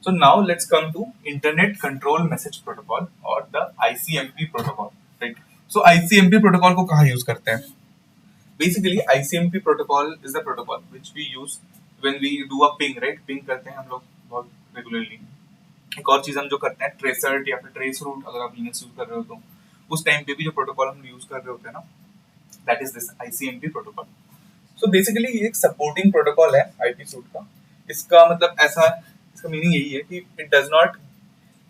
So now let's come to Internet Control Message Protocol or the ICMP protocol, right? So ICMP protocol को कहाँ use करते हैं? Basically, ICMP protocol is the protocol which we use when we do a ping, right? Ping करते हैं हम लोग बहुत regularly. एक और चीज हम जो करते हैं ट्रेसर्ट या फिर ट्रेस रूट, अगर आप लिनक्स यूज कर रहे हो तो उस टाइम पे भी जो प्रोटोकॉल हम यूज कर रहे होते हैं ना, that is this ICMP protocol. So basically ये एक सपोर्टिंग प्रोटोकॉल है आईपी सूट का. इसका मतलब ऐसा, इसका मीनिंग यही है कि it does not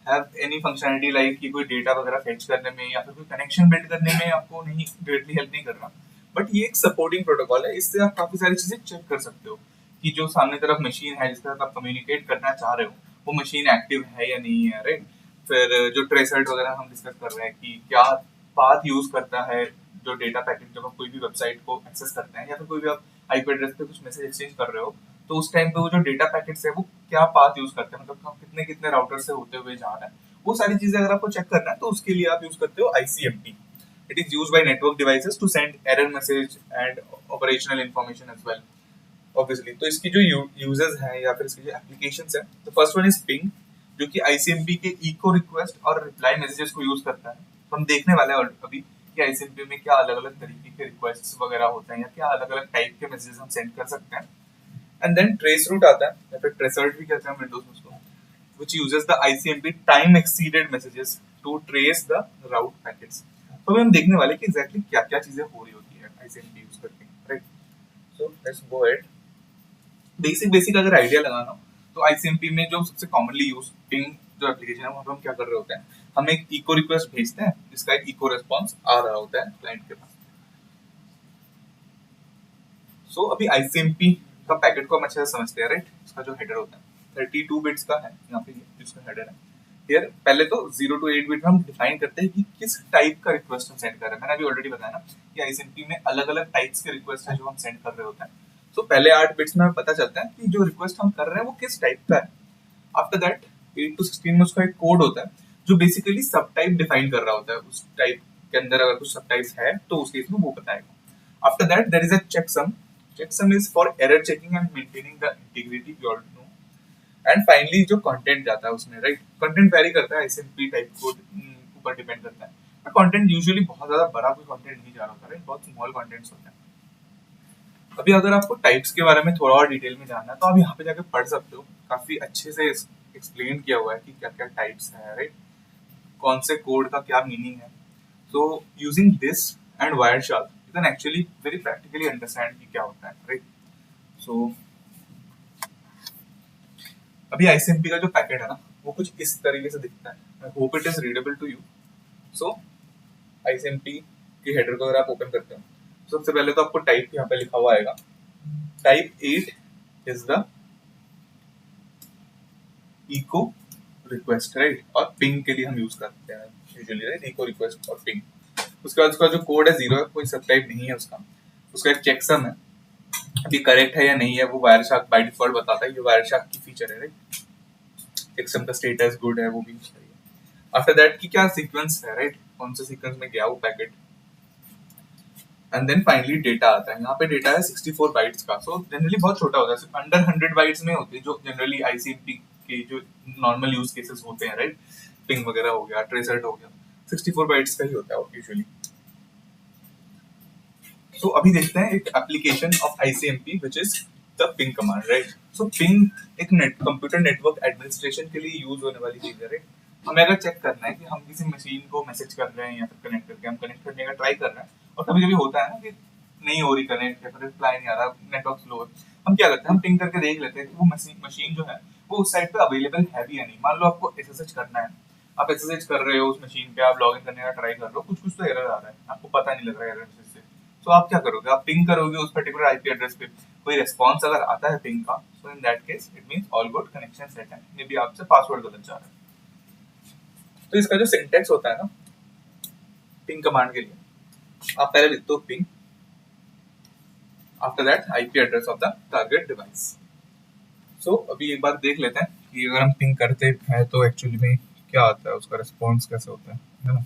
have any functionality like कि कोई डेटा वगैरह फेच करने में या फिर कोई कनेक्शन बिल्ड करने में आपको नहीं डायरेक्टली हेल्प नहीं कर रहा. बट ये एक सपोर्टिंग प्रोटोकॉल है. इससे आप काफी सारी चीजें चेक कर सकते हो कि जो सामने तरफ मशीन है जिसके साथ आप कम्युनिकेट करना चाह रहे हो वो मशीन एक्टिव है या नहीं है, राइट. फिर जो ट्रेसर्ट वगैरह हम डिस्कस कर रहे हैं कि क्या पाथ यूज करता है जो डेटा पैकेट जब आप कोई भी वेबसाइट को एक्सेस करते हैं या फिर कोई भी आप आईपी एड्रेस पे कुछ मैसेज एक्सचेंज कर रहे हो तो उस टाइम पे वो जो डेटा पैकेट्स है वो क्या पाथ यूज करते हैं, मतलब हम कितने कितने राउटर से होते हुए जा रहे हैं. वो सारी चीजें अगर आपको चेक करना है तो उसके लिए आप यूज करते हो ICMP. It is used by network devices to send error message and operational information as well, obviously. तो इसकी जो यूजर्स हैं या फिर इसकी जो एप्लीकेशंस है, तो फर्स्ट वन इज पिंग जो कि ICMP के इको रिक्वेस्ट और रिप्लाई मैसेजेस को यूज करता है. तो हम देखने वाले हैं अभी कि ICMP में क्या अलग अलग तरीके के रिक्वेस्ट वगैरह होते हैं या क्या अलग अलग टाइप के मैसेजेस हम सेंड कर सकते हैं. एंड देन ट्रेस रूट आता है या फिर ट्रेसर्ट भी कहते हैं विंडोज में उसको, which uses the ICMP time exceeded messages to trace the route packets. तो अभी हम देखने वाले कि एग्जैक्टली क्या क्या चीजें हो रही होती है ICMP यूज करके, right. So let's go ahead. Basic basic अगर आइडिया लगाना हो तो ICMP में जो सबसे कॉमनली यूज पिंग जो एप्लीकेशन है वहाँ पर हम क्या कर रहे होते हैं, हम एक इको रिक्वेस्ट भेजते हैं जिसका एक इको रेस्पॉन्स आ रहा होता है क्लाइंट के पास. सो अभी ICMP का पैकेट को हम अच्छे से समझते हैं, राइट. इसका जो हेडर होता है 32 बिट्स का है यहाँ पे जिसका हेडर है. यार पहले तो 0 to 8 बिट हम डिफाइन करते हैं कि किस टाइप का रिक्वेस्ट हम सेंड कर रहे हैं. मैंने अभी ऑलरेडी बताया ना कि ICMP में अलग अलग टाइप्स के रिक्वेस्ट है जो हम सेंड कर रहे होते हैं. तो पहले 8 बिट्स में पता चलता है कि जो रिक्वेस्ट हम कर रहे हैं वो किस टाइप का है. आफ्टर दैट 8 to 16 में उसका एक कोड होता है जो बेसिकली सब टाइप डिफाइन कर रहा होता है. उस टाइप के अंदर अगर कुछ सब टाइप्स है तो उस केस में वो बताएगा. After that there is a checksum. Checksum is for error checking and maintaining the integrity, you all know. And finally जो कंटेंट जाता है उसमें, राइट. कंटेंट वेरी करता है ICMP टाइप को ऊपर डिपेंड करता है. पर कंटेंट यूजुअली बहुत ज्यादा बड़ा कोई कंटेंट नहीं जा रहा होता, राइट. बहुत स्मॉल कंटेंट्स होते हैं. अभी अगर आपको टाइप्स के बारे में थोड़ा और डिटेल में जानना है तो आप यहाँ पे जाके पढ़ सकते हो. काफी अच्छे से एक्सप्लेन किया हुआ है कि क्या क्या टाइप्स है, राइट. कौन से कोड का क्या मीनिंग है. तो using this and Wireshark you can actually very practically understand कि क्या होता है, राइट. सो अभी ICMP का जो पैकेट है ना वो कुछ इस तरीके से दिखता है. I hope it is readable to you. So ICMP के हेडर को अगर आप ओपन करते हो सबसे पहले तो आपको टाइप यहाँ पे लिखा हुआ आएगा. Type 8 is the echo request, right. और पिंग के लिए हम यूज करते हैं यूजुअली, राइट. इको रिक्वेस्ट और पिंग. उसके बाद उसका जो कोड है 0 है, कोई सब टाइप नहीं है उसका. उसका एक चेकसम है, अभी करेक्ट है या नहीं है वो वायरशार्क बाय डिफॉल्ट बताता है. ये वायरशार्क की फीचर है, राइट. चेकसम का स्टेटस गुड है वो भी यूज करिए. आफ्टर दैट की क्या सीक्वेंस है, राइट. कौन से सीक्वेंस में गया वो packet. And then finally data आता है. यहाँ पे डेटा है 64 बाइट्स का. सो जनरली बहुत छोटा होता है, सिर्फ अंडर 100 बाइट्स में होती है जो जनरली ICMP के जो नॉर्मल यूज केसेस होते हैं, राइट. पिंग वगैरह हो गया, ट्रेसर्ट हो गया, 64 बाइट्स का ही होता है यूजुअली. सो अभी देखते हैं एक application of ICMP which is the ping command, right. So ping एक कंप्यूटर नेटवर्क एडमिनिस्ट्रेशन के लिए यूज होने वाली चीज है, राइट. हमें अगर चेक करना है कि हम किसी मशीन को मैसेज कर रहे हैं या फिर कनेक्ट करके हम कनेक्ट करने का ट्राई कर रहे हैं और कभी कभी होता है ना कि नहीं हो रही कनेक्ट या फिर रिप्लाई नहीं आ रहा, नेटवर्क स्लो है, हम क्या करते हैं, हम पिंग करके देख लेते हैं कि वो मशीन जो है वो उस साइड पे अवेलेबल है भी या नहीं. मान लो आपको SSH करना है, आप SSH कर रहे हो उस मशीन पे, आप लॉगिन करने का ट्राई कर रहे हो, कुछ कुछ तो एरर आ रहा है, आपको पता नहीं लग रहा है एरर से. तो आप क्या करोगे, आप पिंग करोगे उस पर्टिकुलर आईपी एड्रेस पे. कोई रेस्पॉन्स अगर आता है पिंग का, so in that case it means all good, connection set है. मे बी आपसे पासवर्ड गलत जा रहा है. तो इसका जो सिंटैक्स होता है ना पिंग कमांड के लिए, आप पहले लिखते हो ping, after that IP address of the target device. So अभी एक बार देख लेते हैं कि अगर हम पिंग करते हैं तो एक्चुअली में क्या आता है, उसका रिस्पॉन्स कैसे होता है ना.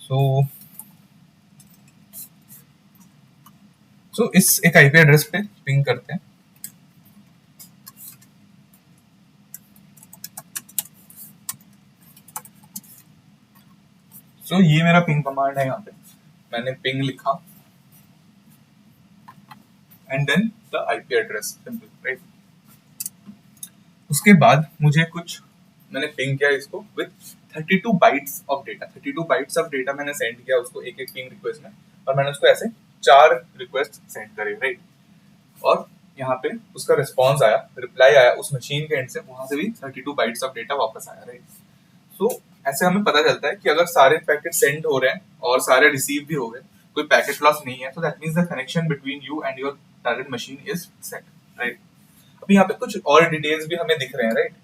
सो इस एक आईपी एड्रेस पे पिंग करते हैं. सो ये मेरा पिंग कमांड है, यहाँ पे मैंने पिंग लिखा and then the IP address, simple, right. उसके बाद मुझे कुछ मैंने पिंग किया इसको with 32 bytes of data, 32 bytes of data मैंने सेंड किया उसको एक एक पिंग रिक्वेस्ट में, और मैंने उसको ऐसे 4 रिक्वेस्ट सेंड करे, राइट। और यहाँ पे उसका रिस्पॉन्स आया, रिप्लाई आया उस मशीन के एंड से, वहां से भी 32 बाइट्स ऑफ डेटा वापस आया, राइट। सो ऐसे हमें पता चलता है कि अगर सारे पैकेट सेंड हो रहे हैं और सारे रिसीव भी हो गए, कोई पैकेट लॉस नहीं है, तो that means the connection between you and your target machine is set, right. अभी यहाँ पे कुछ और डिटेल्स भी हमें दिख रहे हैं, राइट।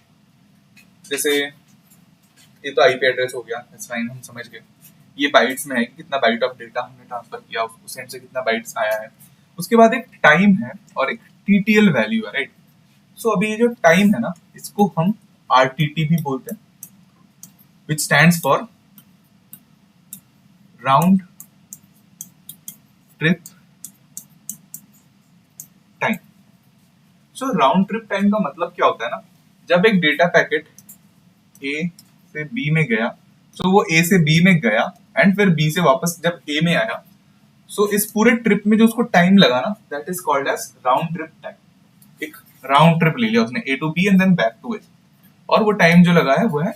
जैसे ये तो आईपी एड्रेस हो गया, दैट्स फाइन, हम समझ गए। ये बाइट्स में है कि कितना बाइट ऑफ डेटा हमने ट्रांसफर किया, उस एंड से कितना बाइट्स आया है। उसके बाद एक टाइम है और एक टीटीएल वैल्यू है, राइट। सो अभी ये जो टाइम है ना, इसको हम आरटीटी भी बोलते हैं, which stands for round trip time. So round trip time का मतलब क्या होता है ना, जब एक डेटा पैकेट A से B में गया, so वो A से B में गया एंड फिर B से वापस जब A में आया, so इस पूरे ट्रिप में जो उसको टाइम लगा ना, that is called as round trip time. एक राउंड ट्रिप ले लिया उसने A to B and then back to A, और वो टाइम जो लगा है वो है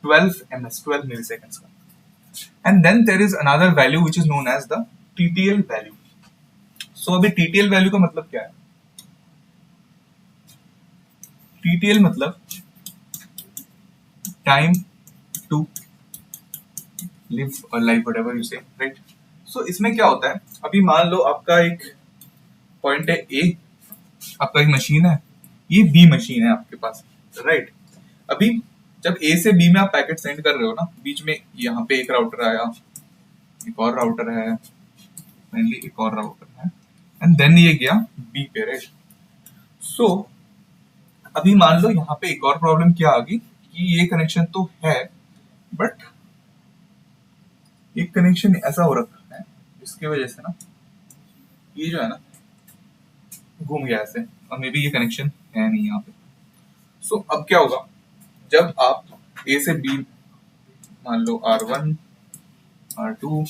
12 ms, 12 milliseconds का। And then there is another value which is known as the TTL value. So अभी TTL value का मतलब क्या है? TTL मतलब time to live or life, whatever you say, right? So इसमें क्या होता है, अभी मान लो आपका एक पॉइंट है A, आपका एक मशीन है, ये B मशीन है आपके पास, राइट। अभी जब A से B में आप पैकेट सेंड कर रहे हो ना, बीच में यहाँ पे एक राउटर आया, एक और राउटर है, फाइनली एक और राउटर है, एंड देन ये गया B पे, राइट। सो अभी मान लो यहाँ पे एक और प्रॉब्लम क्या आ गई कि ये कनेक्शन तो है, बट एक कनेक्शन ऐसा हो रखा है जिसकी वजह से ना ये जो है ना घूम गया ऐसे, और मे बी ये कनेक्शन है नहीं यहाँ पे। सो अब क्या होगा, जब आप A से B मान लो R1, R2,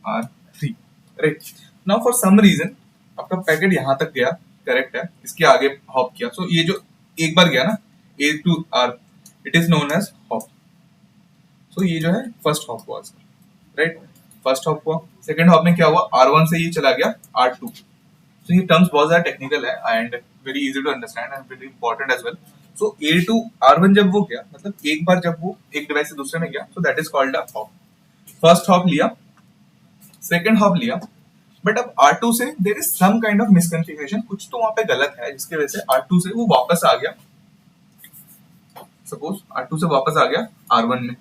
R3, right. Now for some reason आपका पैकेट यहाँ तक गया, करेक्ट है, इसके आगे हॉप किया, सो ये जो एक बार गया ना A to R, it is known as hop. So ये जो है फर्स्ट हॉप हुआ, राइट, फर्स्ट हॉप हुआ। सेकंड हॉप में क्या हुआ, R1 से ये चला गया R2। सो ये टर्म्स बहुत ज्यादा टेक्निकल है and very easy to understand and very important as well. So A to R1 जब वो गया, मतलब एक बार जब वो एक डिवाइस से दूसरे में गया, so that is called a hop. First hop लिया, सेकंड हॉप लिया, बट अब R2 से there is some kind of misconfiguration, कुछ तो वहां पे गलत है जिसकी वजह से R2 से वो वापस आ गया, सपोज R2 से वापस आ गया R1 में।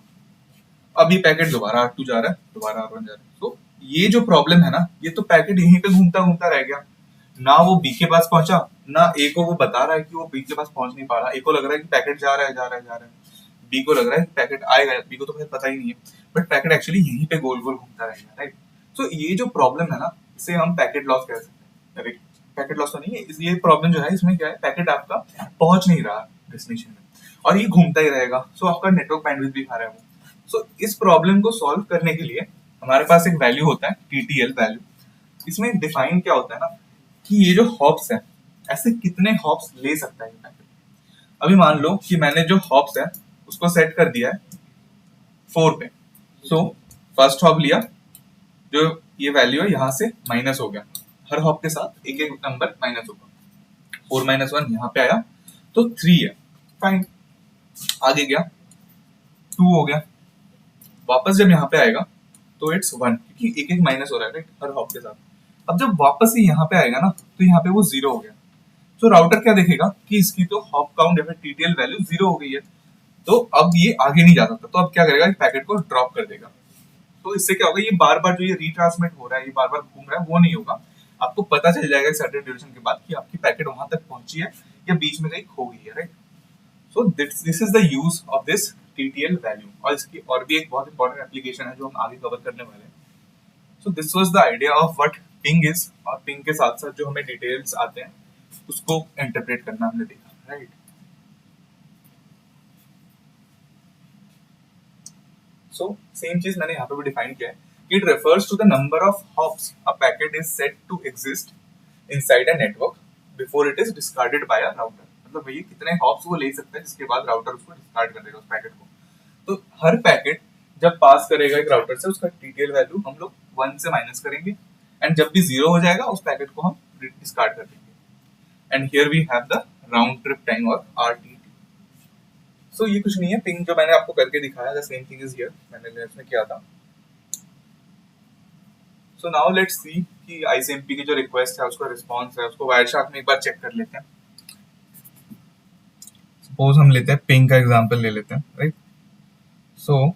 अब ये पैकेट दोबारा R2 जा रहा है, दोबारा R1 जा रहा है। तो ये जो प्रॉब्लम है ना, ये तो पैकेट यहीं पे घूमता घूमता रह गया, ना वो B के पास पहुंचा, ना A को वो बता रहा है कि वो B के पास पहुंच नहीं पा रहा। A को लग रहा है कि पैकेट जा रहा है, जा रहा है, जा रहा है, B को लग रहा है कि पैकेट आएगा, B को तो फिर पता ही नहीं है, बट पैकेट एक्चुअली यहीं पे गोल गोल घूमता रहेगा, राइट। सो ये जो प्रॉब्लम है ना, इसे हम पैकेट लॉस कह सकते हैं। पैकेट लॉस तो नहीं है, ये प्रॉब्लम जो है इसमें क्या है, पैकेट आपका पहुंच नहीं रहा डेस्टिनेशन में और ये घूमता ही रहेगा, सो आपका नेटवर्क बैंडविड्थ भी खा रहा है वो। सो इस प्रॉब्लम को सॉल्व करने के लिए हमारे पास एक वैल्यू होता है TTL वैल्यू। इसमें डिफाइन क्या होता है ना कि ये जो हॉप्स है, ऐसे कितने हॉप्स ले सकता है पैकेट। अभी मान लो कि मैंने जो हॉप्स है उसको सेट कर दिया है 4 पे। सो फर्स्ट हॉप लिया, जो ये वैल्यू है यहाँ से माइनस हो गया, हर हॉप के साथ एक एक नंबर माइनस होगा, 4 - 1 यहाँ पे आया तो 3 है, फाइन। आगे गया 2 हो गया, वापस जब यहाँ पे आएगा तो इट्स 1, क्योंकि एक एक माइनस हो रहा है, राइट, हर हॉप के साथ। अब जब वापस ही यहाँ पे आएगा ना, तो यहाँ पे वो 0 हो गया। तो राउटर क्या देखेगा कि इसकी तो हॉप काउंट या फिर TTL वैल्यू 0 हो गई है, तो अब ये आगे नहीं जा सकता, तो अब क्या करेगा, पैकेट को ड्रॉप कर देगा। तो इससे क्या होगा, ये बार बार जो ये रिट्रांसमिट हो रहा है, ये बार बार घूम रहा है, वो नहीं होगा। आपको पता चल जाएगा सर्टेन ड्यूरेशन के बाद कि आपकी पैकेट वहां तक पहुंची है या बीच में कहीं खो गई है, right. So this is the use of this TTL value, और इसकी और भी एक बहुत इंपॉर्टेंट एप्लीकेशन है जो हम आगे कवर करने वाले हैं। So this was the idea of what ping is, और पिंग के साथ साथ जो हमें डिटेल्स आते हैं उसको इंटरप्रेट करना हमने देखा, राइट। सो सेम चीज मैंने यहाँ पे भी डिफाइन किया है कि it refers to the number of hops a packet is set to exist inside a network before it is discarded by a router. मतलब भैया कितने हॉप्स वो ले सकता है जिसके बाद राउटर उसको डिस्कार्ड कर देगा उस पैकेट को। तो हर पैकेट जब पास करेगा एक राउटर से उसका टीटीएल वैल्यू हम लोग 1 से माइनस करेंगे एंड जब भी 0 हो जाएगा उस पैकेट को हम डिस्कार्ड कर देंगे। And here we have the round trip time और आरटीटी। सो ये कुछ नहीं है, पिंग जो मैंने आपको करके दिखाया the same thing is here, मैंने लिनक्स में किया था। सो नाउ लेट्स सी कि आईसीएमपी की जो रिक्वेस्ट है उसका रिस्पांस है उसको वायरशार्क में एक बार चेक कर लेते हैं। सपोज हम लेते हैं पिंग का एग्जांपल ले लेते हैं, right. So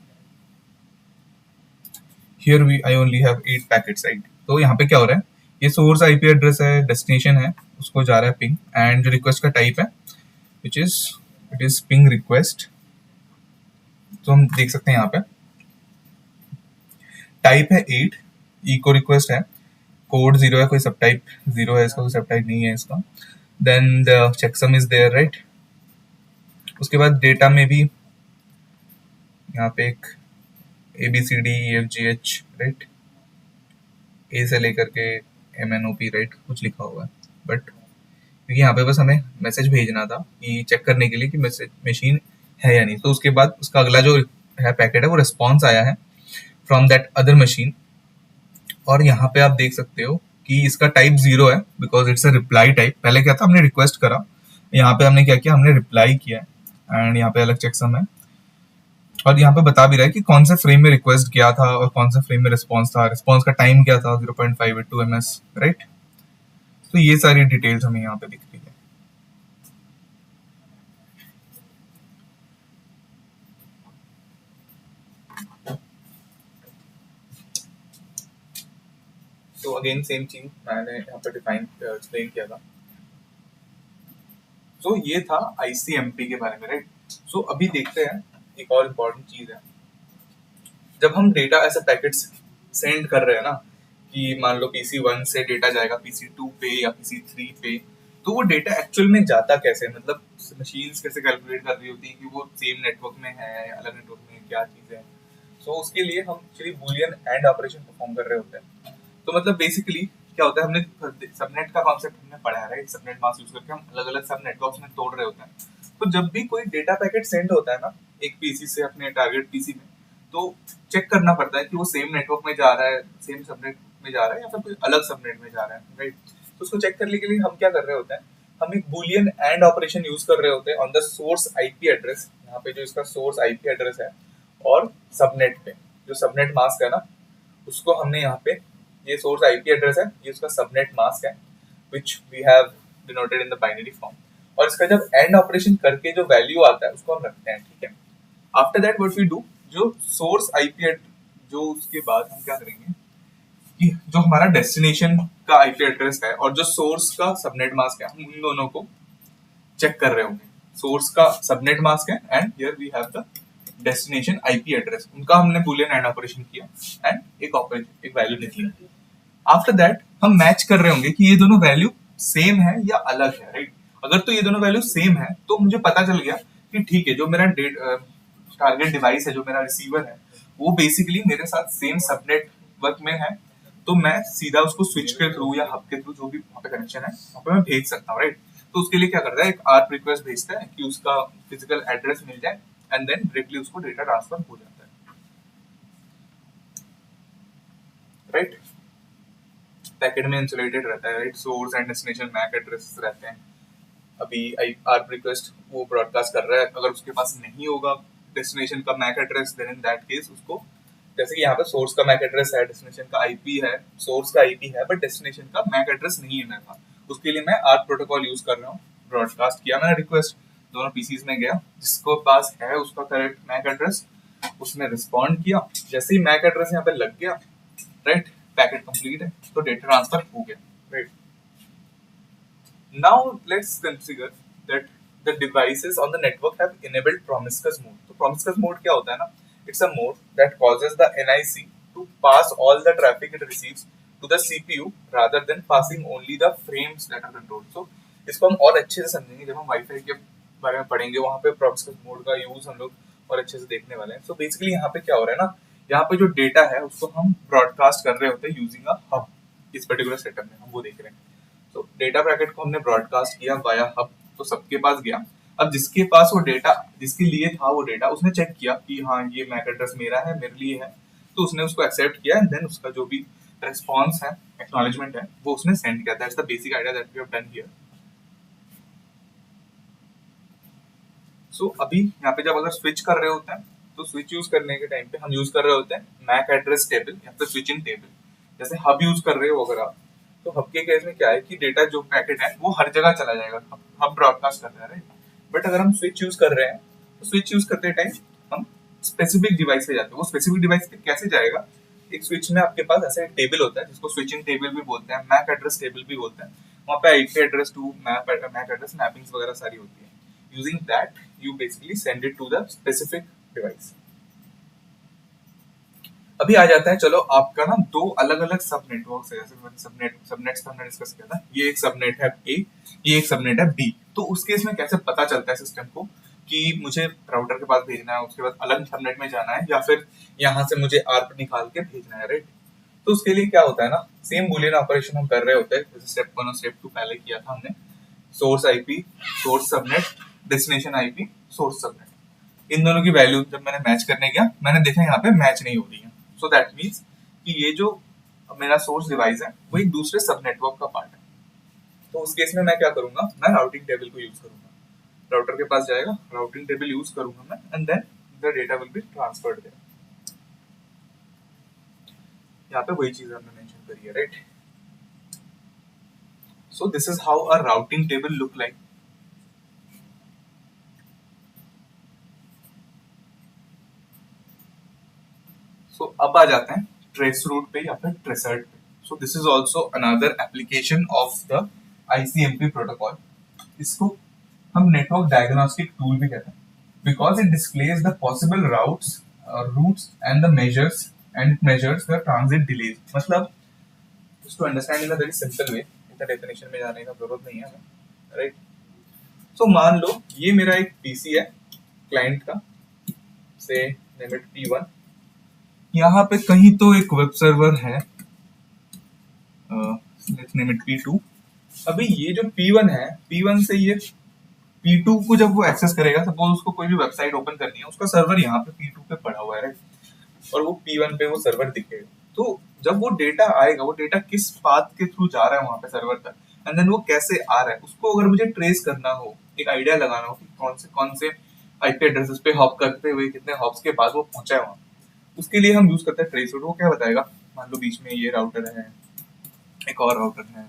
here we I only have 8 packets, right. तो यहाँ पे क्या हो रहा है, ये सोर्स आईपी एड्रेस है, डेस्टिनेशन है, उसको जा रहा है पिंग, एंड जो रिक्वेस्ट का टाइप है which is it is ping request. तो हम देख सकते हैं यहाँ पे टाइप है 8, इको रिक्वेस्ट है, कोड 0 है, कोई सब टाइप 0 है इसका, कोई सब टाइप नहीं है इसका। Then the checksum is there, right. उसके बाद डेटा में भी यहाँ पे एक ABCDEFGH, राइट, ए से लेकर के MNOP, राइट, कुछ लिखा हुआ है। बट क्योंकि यहाँ पे बस हमें मैसेज भेजना था कि चेक करने के लिए कि मैसेज मशीन है या नहीं, तो उसके बाद उसका अगला जो है पैकेट है वो रिस्पॉन्स आया है फ्रॉम दैट अदर मशीन। और यहाँ पे आप देख सकते हो कि इसका टाइप 0 है because it's a reply type. पहले क्या था, हमने रिक्वेस्ट करा, यहाँ पे हमने क्या किया, हमने रिप्लाई किया है, एंड यहाँ पे अलग चेकसम है, और यहाँ पे बता भी रहा है कि कौन से फ्रेम में रिक्वेस्ट किया था और कौन से फ्रेम में रिस्पॉन्स था, रिस्पॉन्स का टाइम क्या था 0.582 ms, राइट। तो ये सारी डिटेल्स हमें यहाँ पे दिख रही है। तो अगेन सेम चीज मैंने यहाँ पे डिफाइन एक्सप्लेन किया था। तो ये था आईसीएमपी के बारे में, राइट। सो अभी देखते हैं एक और इम्पोर्टेंट चीज है, जब हम डेटा ऐसे पैकेट्स सेंड कर रहे हैं ना, कि मान लो PC1 से डेटा जाएगा PC2 पे या PC3 पे, तो वो डेटा एक्चुअल में जाता कैसे, मतलब मशीन्स कैसे कैलकुलेट कर रही होती है कि वो सेम नेटवर्क में है या अलग नेटवर्क में, क्या चीज है। सो उसके लिए हम actually Boolean and operation perform कर रहे होते हैं। तो मतलब बेसिकली क्या होता है, हमने सबनेट का कॉन्सेप्ट हमने पढ़ा है, राइट। सबनेट मास्क यूज करके हम अलग अलग सब नेटवर्क्स में तोड़ रहे होते हैं। तो जब भी कोई डेटा पैकेट सेंड होता है ना एक पीसी से अपने टारगेट पीसी में, तो चेक करना पड़ता है कि वो सेम नेटवर्क में जा रहा है, सेम सबनेट में जा रहा है या फिर कोई अलग सबनेट में जा रहा है, राइट। तो उसको चेक करने के लिए हम क्या कर रहे होते हैं, हम एक बूलियन एंड ऑपरेशन यूज कर रहे होते हैं on the source IP address, यहाँ पे जो इसका सोर्स आईपी एड्रेस है, और सबनेट पे जो सबनेट मास्क है ना, उसको हमने यहाँ पे, ये सोर्स आईपी एड्रेस है, ये उसका सबनेट मास्क है which we have denoted in the binary form. और इसका जब एंड ऑपरेशन करके जो वैल्यू आता है उसको हम रखते हैं, ठीक है। After that what we do, जो सोर्स आईपी, जो उसके बाद हम क्या करेंगे कि जो हमारा डेस्टिनेशन का आईपी एड्रेस है और जो सोर्स का सबनेट मास्क है, हम उन दोनों को चेक कर रहे होंगे। सोर्स का सबनेट मास्क है and here we have the destination IP address, उनका हमने बूलियन एंड ऑपरेशन किया एंड एक ऑपरेशन, एक वैल्यू निकली। आफ्टर दैट हम मैच कर रहे होंगे कि ये दोनों वैल्यू सेम है या अलग है, राइट। अगर तो ये दोनों वैल्यू सेम है तो मुझे पता चल गया कि ठीक है, जो मेरा टारगेट डिवाइस है, जो मेरा रिसीवर है, वो बेसिकली मेरे साथ सेम सबनेट वर्क में है, तो मैं सीधा उसको स्विच के थ्रू या हब के थ्रू जो भी वहाँ पे कनेक्शन है वहाँ पे मैं भेज सकता हूँ, राइट। तो उसके लिए क्या करता है, एक आर्प रिक्वेस्ट भेजता है कि उसका फिजिकल एड्रेस मिल जाए एंड देन डायरेक्टली उसको डेटा ट्रांसफर हो जाता है, राइट। पैकेट में इंसुलेटेड रहता है, right. Source and destination MAC address रहते हैं। अभी आर्प रिक्वेस्ट वो ब्रॉडकास्ट कर रहा है, अगर उसके पास नहीं होगा डेस्टिनेशन का MAC address, then in that case उसको, जैसे कि यहाँ पे सोर्स का मैक एड्रेस है, डेस्टिनेशन का आईपी है, सोर्स का आईपी है बट डेस्टिनेशन का मैक एड्रेस नहीं है मेरे पास, उसके लिए मैं आर्प प्रोटोकॉल यूज कर रहा हूँ। ब्रॉडकास्ट किया मैंने रिक्वेस्ट, दोनों पीसीज में गया, जिसको पास है उसका करेक्ट मैक एड्रेस, उसने रिस्पॉन्ड किया, जैसे ही मैक एड्रेस यहाँ पे लग गया, राइट, पैकेट कंप्लीट है, तो डेटा ट्रांसफर हो गया, right. Now let's consider that the devices on the network have enabled promiscuous mode. तो promiscuous mode क्या होता है ना? It's a mode that causes the NIC to pass all the traffic it receives to the CPU rather than passing only the frames that are controlled. So इसको हम और अच्छे से समझेंगे जब हम वाईफाई के बारे में पढ़ेंगे, वहाँ पे promiscuous mode का यूज हम लोग और अच्छे से देखने वाले हैं। सो बेसिकली यहाँ पे क्या हो रहा है ना, यहाँ पे जो डेटा है उसको हम ब्रॉडकास्ट कर रहे होते हैं यूजिंग अ हब। इस पर्टिकुलर सेटअप में हम वो देख रहे हैं। तो डेटा पैकेट को हमने ब्रॉडकास्ट किया वाया हब, तो सबके पास गया। अब जिसके पास वो डेटा, जिसके लिए था वो डेटा, उसने चेक किया कि हाँ ये मैक एड्रेस मेरा है, मेरे लिए है, तो उसने उसको एक्सेप्ट किया एंड देन उसका जो भी रिस्पॉन्स है, एक्नॉलेजमेंट है, वो उसने सेंड किया। That's the basic idea that we have done here. So अभी यहाँ पे जब अगर स्विच कर रहे होते हैं, तो स्विच यूज करने के टाइम पे हम यूज कर रहे होते हैं मैक एड्रेस टेबल या फिर स्विचिंग टेबल। जैसे हब यूज कर रहे हो अगर आप, तो हब के केस में क्या है कि डेटा जो पैकेट है वो हर जगह चला जाएगा, हब ब्रॉडकास्ट कर रहा है। बट अगर हम स्विच यूज कर रहे हैं, तो स्विच यूज करते टाइम हम स्पेसिफिक डिवाइस पे जाते हैं। वो स्पेसिफिक डिवाइस पे कैसे जाएगा, एक स्विच में आपके पास ऐसा एक टेबल होता है जिसको स्विचिंग टेबल भी बोलते हैं, मैक एड्रेस टेबल भी बोलते हैं। वहाँ पे IP address to MAC address mappings वगैरह सारी होती है। Using that, you basically send it to the specific device. अभी आ जाता है, चलो आपका ना दो अलग अलग सब नेटवर्क है, जैसे मैंने सबनेट्स का हमने डिस्कस किया था। ये एक सबनेट है ए, ये एक सबनेट है बी। तो उस केस में कैसे पता चलता है सिस्टम को कि मुझे राउटर के पास भेजना है, उसके बाद अलग सबनेट में जाना है, या फिर यहाँ से मुझे आर्प निकाल के भेजना है, राइट? तो उसके लिए क्या होता है ना, सेम बूलियन ऑपरेशन हम कर रहे होते हैं जैसे स्टेप 1 और स्टेप 2 पहले किया था हमने। Source IP, source subnet, destination IP, source subnet. इन दोनों की वैल्यू जब मैंने मैच करने गया, मैंने देखा यहाँ पे मैच नहीं हो रही है। सो दैट मीन्स कि ये जो मेरा सोर्स डिवाइस है वो एक दूसरे सब नेटवर्क का पार्ट है। तो उस केस में मैं क्या करूंगा, मैं राउटिंग टेबल को यूज करूंगा। राउटर के पास जाएगा, राउटिंग टेबल यूज करूंगा मैं, and then the data will be transferred there. यहाँ पे वही चीज हमने मेंशन करी है, right? So this is how a routing table look like. So अब आ जाते हैं ट्रेस रूट पे या फिर ट्रेसर्ट पे। So this is also another application of the ICMP protocol. इसको हम नेटवर्क डायग्नोस्टिक टूल भी कहते हैं, because it displays the possible routes and the measures and measures the transit delays. मतलब to understand in a very simple way, इतना definition में जाने का जरूरत नहीं है हमें, राइट? सो मान लो ये मेरा एक पीसी है क्लाइंट का, से नेम इट P1। यहाँ पे कहीं तो एक वेब सर्वर है, लेट्स नेम इट P2। अभी ये जो P1 है, P1 से ये P2 को जब वो एक्सेस करेगा, सपोज उसको कोई भी वेबसाइट ओपन करनी है, उसका सर्वर यहाँ पे P2 पे पड़ा हुआ है, राइट? और वो P1 पे वो सर्वर दिखेगा। तो जब वो डेटा आएगा, वो डेटा किस पाथ के थ्रू जा रहा है वहां पे सर्वर तक, एंड देन वो कैसे आ रहा है, उसको अगर मुझे ट्रेस करना हो, एक आइडिया लगाना हो कि कौन से आईपी एड्रेसेस पे हॉप करते हुए कितने हॉप्स के बाद वो पहुंचा है वहां, उसके लिए हम यूज करते हैं ट्रेस रूट। वो क्या बताएगा, मान लो बीच में ये राउटर है, एक और राउटर है,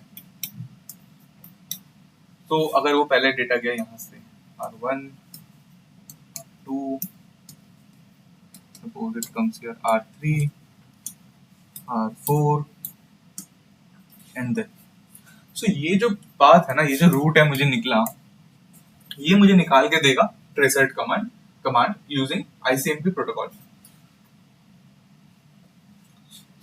तो अगर वो पहले डेटा गया यहाँ से R1 R2, suppose it comes here R3 R4 and then, so ये जो पाथ है ना, ये जो रूट है मुझे निकला, ये मुझे निकाल के देगा tracert command using ICMP protocol.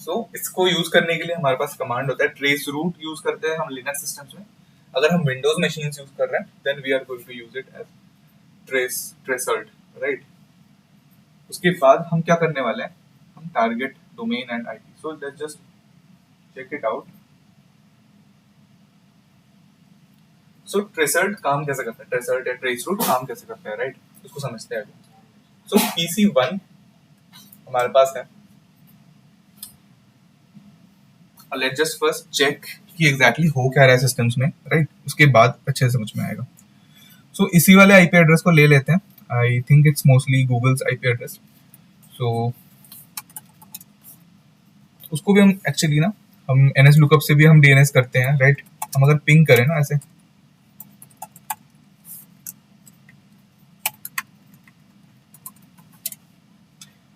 सो इसको यूज करने के लिए हमारे पास कमांड होता है ट्रेस रूट, यूज करते हैं हम लिनक्स सिस्टम्स में। अगर हम विंडोज मशीन्स यूज कर रहे हैं, then we are going to use it as tracert, right? उसके बाद हम क्या करने वाले हैं, हम target domain and IP. So let's just check it out. So tracert काम कैसे करता है, ट्रेसर्ट या ट्रेस रूट काम कैसे करता है, राइट? उसको समझते हैं। सो PC1 हमारे पास है, लेट्स जस्ट फर्स्ट चेक कि एग्जैक्टली हो क्या रहा है सिस्टम्स में, राइट? उसके बाद अच्छे से समझ में आएगा। सो इसी वाले आईपी एड्रेस को ले लेते हैं। I think it's mostly Google's IP address. So उसको भी हम एक्चुअली ना, हम एनएस लुकअप से भी हम डीएनएस करते हैं, राइट? हम अगर पिंग करें ना ऐसे,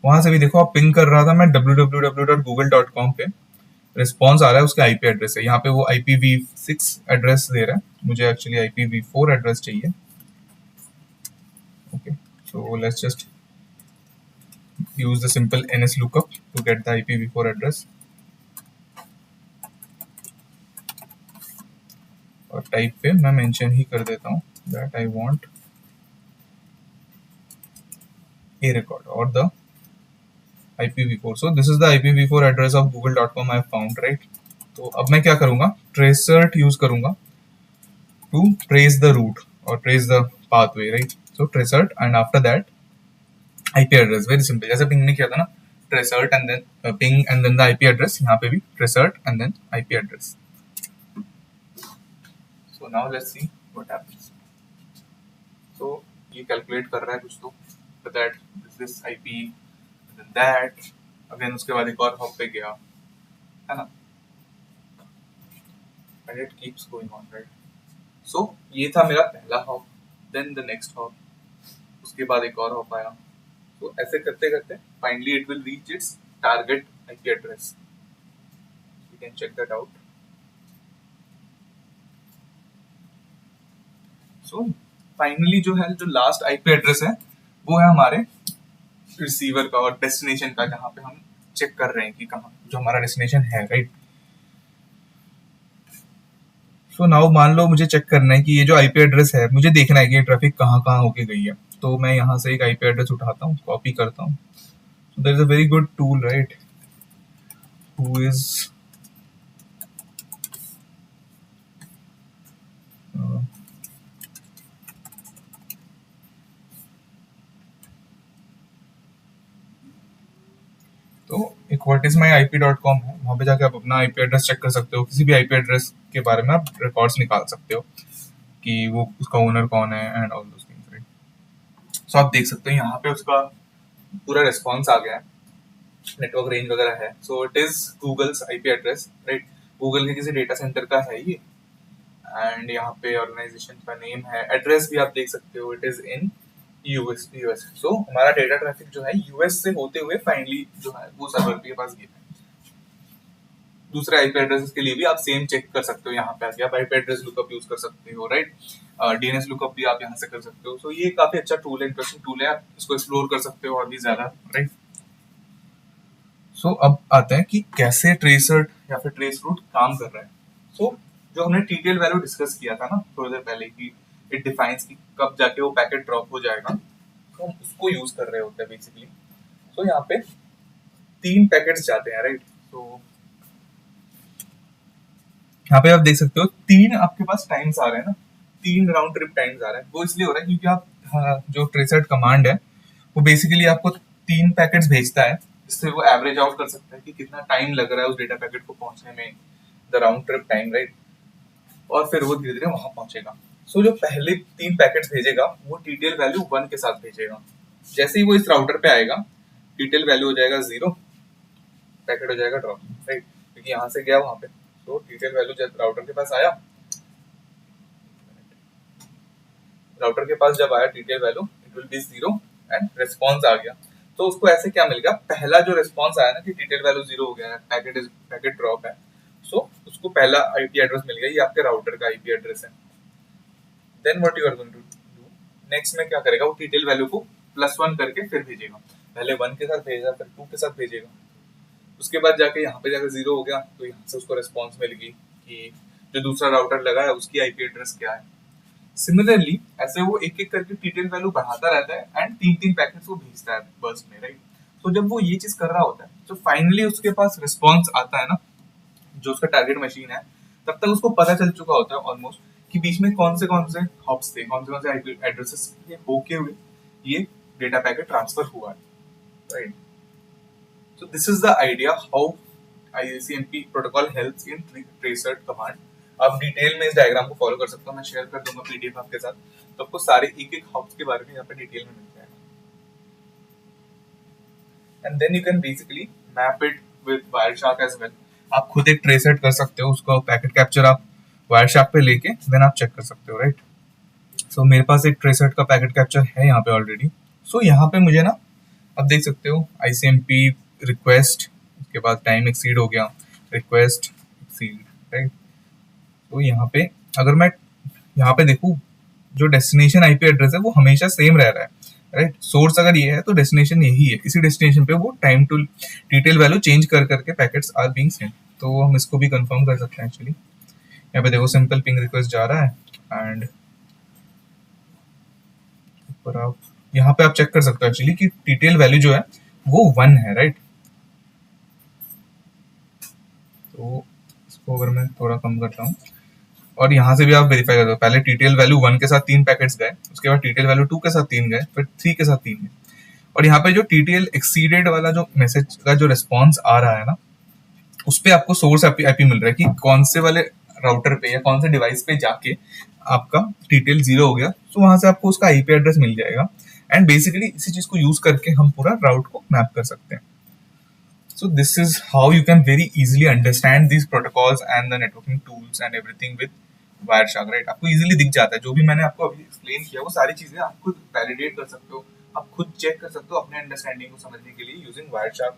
वहां से भी देखो, आप पिंग कर रहा था मैं www.google.com पे, रिस्पॉन्स आ रहा है उसके आईपी एड्रेस से। यहाँ पे वो IPv6 एड्रेस दे रहा है, मुझे एक्चुअली IPv4 एड्रेस चाहिए। Okay, so let's just use the simple ns lookup to get the IPv4 address, और टाइप पे मैं मेंशन ही कर देता हूँ that I want A record or the IPv4. So this is the IPv4 address of google.com I have found, right? तो अब मैं क्या करूंगा, ट्रेसर्ट यूज करूंगा to trace the route or trace the pathway, right? So tracert and after that IP address, very simple. जैसे ping ने किया था ना, tracert and then ping and then the IP address. यहाँ पे भी tracert and then IP address. So now let's see what happens. So ये calculate कर रहा है कुछ तो, for that this IP and then that again उसके बाद एक और hop पे गया, है ना? And it keeps going on, right? So ये था मेरा पहला hop, then the next hop, उसके बाद एक और हॉप आया. तो ऐसे करते करते finally it will reach its target IP address. You can check that out. So finally जो है, जो लास्ट आईपी एड्रेस है वो है हमारे रिसीवर का और डेस्टिनेशन का, जहाँ पे हम चेक कर रहे हैं कि कहाँ जो हमारा डेस्टिनेशन है, राइट? सो नाउ मान लो मुझे चेक करना है कि ये जो आईपी एड्रेस है, मुझे देखना है कि ये ट्रैफिक कहाँ कहाँ होके गई है. तो मैं यहाँ से एक आईपी एड्रेस उठाता हूँ, कॉपी करता हूँ. So there is a very good tool, right, who is तो एक whatismyip.com है, वहाँ पे जाके आप अपना आईपी एड्रेस चेक कर सकते हो. किसी भी आईपी एड्रेस के बारे में आप रिकॉर्ड्स निकाल सकते हो कि वो उसका ओनर कौन है and all those things, right? So आप देख सकते हो यहाँ पे उसका पूरा रिस्पॉन्स आ गया है, नेटवर्क रेंज वगैरह है. So it is Google's IP address, right? Google के किसी डेटा सेंटर का है ये. एंड यहाँ पे ऑर्गेनाइजेशन का नेम है, एड्रेस भी आप देख सकते हो, इट इज इन यूएस. सो हमारा डेटा ट्रैफिक जो है यूएस से होते हुए फाइनली जो है वो सर्वर के पास गया है. दूसरे आईपी एड्रेसेस के लिए भी आप सेम चेक कर सकते हो. यहाँ पे आके आप आईपी एड्रेस लुकअप यूज कर सकते हो, राइट? डीएनएस लुकअप भी आप यहाँ से कर सकते हो. सो ये काफी अच्छा टूल है, इंटरेस्टिंग टूल है, आप इसको एक्सप्लोर कर सकते हो और भी ज्यादा, राइट? सो अब आते हैं कि कैसे ट्रेसर या फिर ट्रेस रूट काम कर रहा है. सो जो हमने टीटीएल वैल्यू डिस्कस किया था ना थोड़ी देर पहले कि इट डिफाइंस कि कब जाके वो पैकेट ड्रॉप हो जाएगा, तो हम उसको यूज कर रहे होते हैं बेसिकली. सो यहाँ पे 3 पैकेट्स जाते हैं, राइट? तो यहाँ पे आप देख सकते हो 3 आपके पास टाइम्स आ रहे हैं ना, 3 राउंड ट्रिप टाइम्स आ रहे हैं. वो इसलिए हो रहा है क्योंकि आप जो ट्रेसर्ट कमांड है वो बेसिकली आपको 3 पैकेट्स भेजता है, जिससे वो एवरेज आउट कर सकता है कि कितना टाइम लग रहा है उस डेटा पैकेट को पहुंचने में, the round trip time, right? और फिर वो धीरे धीरे वहां पहुंचेगा. सो जो पहले 3 पैकेट्स भेजेगा वो टीटीएल वैल्यू 1 के साथ भेजेगा. जैसे ही वो इस राउटर पे आएगा, टीटीएल वैल्यू हो जाएगा 0, पैकेट हो जाएगा ड्रॉप, राइट? क्योंकि यहाँ से गया वहां पे. तो टीटीएल वैल्यू जब राउटर के पास आया, राउटर के पास जब आया TTL value, it will be 0 and response आ गया. तो उसको ऐसे क्या मिल गया, पहला जो रिस्पॉन्स आया ना कि टीटीएल वैल्यू 0 हो गया है, पैकेट ड्रॉप है, सो उसको पहला आईपी एड्रेस मिल गया, ये आपके राउटर का आईपी एड्रेस है. Then what you are going to do, next में क्या करेगा, वो टीटीएल वैल्यू को +1 करके फिर भेजेगा. पहले 1 के साथ भेजा, फिर 2 के साथ भेजेगा. उसके बाद जाके यहाँ पे जाकर 0 हो गया, तो यहाँ से उसको रिस्पॉन्स मिलेगी कि जो दूसरा राउटर लगा है उसकी आईपी एड्रेस क्या है. सिमिलरली ऐसे वो एक एक करके टीटीएल वैल्यू बढ़ाता रहता है एंड 3 पैकेट्स वो भेजता है बर्स्ट में, राइट? तो जब वो ये चीज कर रहा होता है, तो फाइनली उसके पास रिस्पॉन्स आता है ना, जो उसका टारगेट मशीन है, तब तक उसको पता चल चुका होता है ऑलमोस्ट कि बीच में कौन से हॉप्स थे, कौन से आईपी एड्रेसेस होके हुए ये डेटा पैकेट ट्रांसफर हुआ है, right? So this is the idea how ICMP protocol helps in tracert command. आप डिटेल में इस डायग्राम को फॉलो कर सकते हो, मैं शेयर कर दूंगा पीडीएफ आपके साथ, तो आपको सारे एक एक हॉप्स के बारे में यहाँ पे डिटेल में मिल जाएगा. And then you can basically map it with Wireshark as well. आप खुद एक ट्रेसर्ट कर सकते हो, उसको पैकेट कैप्चर आप वायरशार्क पे लेके देन आप चेक कर सकते हो, राइट? सो मेरे पास एक ट्रेसर्ट का पैकेट कैप्चर है यहाँ पे ऑलरेडी. सो यहाँ पे मुझे ना, आप देख सकते हो ICMP रिक्वेस्ट, उसके बाद टाइम एक्सीड हो गया, रिक्वेस्ट एक्सीड, राइट? तो यहाँ पे अगर मैं यहाँ पे देखूँ, जो डेस्टिनेशन आईपी एड्रेस है वो हमेशा सेम रह रहा है, राइट? सोर्स अगर ये है तो डेस्टिनेशन यही है, इसी डेस्टिनेशन पे वो time to detail value change कर करके पैकेट्स आर बीइंग सेंट. तो हम इसको भी कंफर्म कर सकते हैं एक्चुअली. यहाँ पे देखो सिंपल पिंग रिक्वेस्ट जा रहा है एंड ऊपर आप यहाँ पे आप चेक कर सकते हो एक्चुअली कि टीटीएल वैल्यू जो है वो 1 है, राइट। तो इसको अगर मैं थोड़ा कम करता हूँ और यहाँ से भी आप वेरीफाई कर दो, पहले टीटीएल वैल्यू 1 के साथ 3 पैकेट्स गए, उसके बाद टीटीएल वैल्यू 2 के साथ 3 गए, फिर 3 के साथ 3 गए। और यहाँ पे जो टीटीएल एक्सीडेड वाला जो मैसेज का जो रिस्पॉन्स आ रहा है ना, उस पे आपको सोर्स आईपी मिल रहा है कि कौन से वाले राउटर पे या कौन से डिवाइस पे जाके आपका टीटीएल 0 हो गया, तो वहां से आपको उसका आईपी एड्रेस मिल जाएगा। एंड बेसिकली इसी चीज को यूज करके हम पूरा राउट को मैप कर सकते हैं। So this is how you can very easily understand these protocols and the networking tools and everything with Wireshark, right? आपको easily दिख जाता है, जो भी मैंने आपको अभी एक्सप्लेन किया वो सारी चीजें आप खुद वैलिडेट कर सकते हो, आप खुद चेक कर सकते हो अपने अंडरस्टैंडिंग को समझने के लिए यूजिंग Wireshark